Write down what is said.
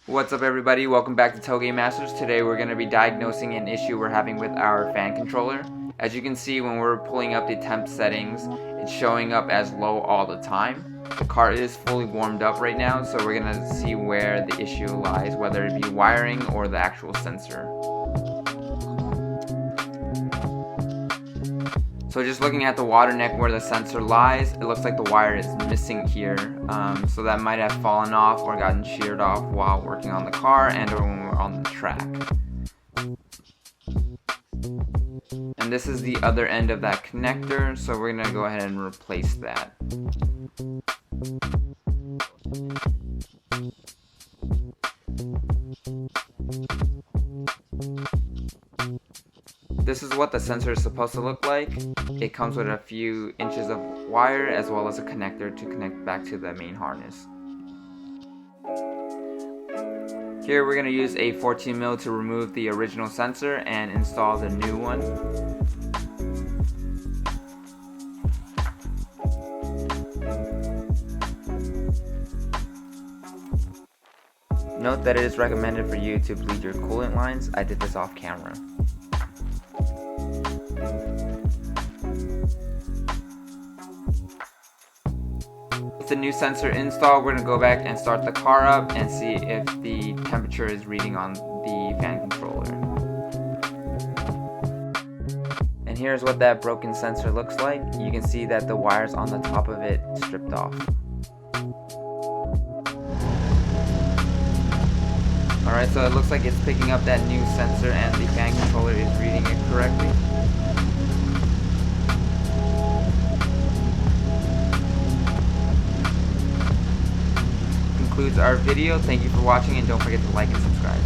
What's up everybody, welcome back to Tailgate Masters. Today we're going to be diagnosing an issue we're having with our fan controller. As you can see, when we're pulling up the temp settings, it's showing up as low all the time. The car is fully warmed up right now, so we're going to see where the issue lies, whether it be wiring or the actual sensor. So just looking at the water neck where the sensor lies, it looks like the wire is missing here. So that might have fallen off or gotten sheared off while working on the car and or when we're on the track. And this is the other end of that connector, so we're going to go ahead and replace that. This is what the sensor is supposed to look like. It comes with a few inches of wire as well as a connector to connect back to the main harness. Here we're going to use a 14mm to remove the original sensor and install the new one. Note that it is recommended for you to bleed your coolant lines. I did this off camera. With the new sensor installed, we're going to go back and start the car up and see if the temperature is reading on the fan controller. And here's what that broken sensor looks like. You can see that the wires on the top of it stripped off. Alright, so it looks like it's picking up that new sensor and the fan controller is reading it correctly. Concludes our video. Thank you for watching and don't forget to like and subscribe.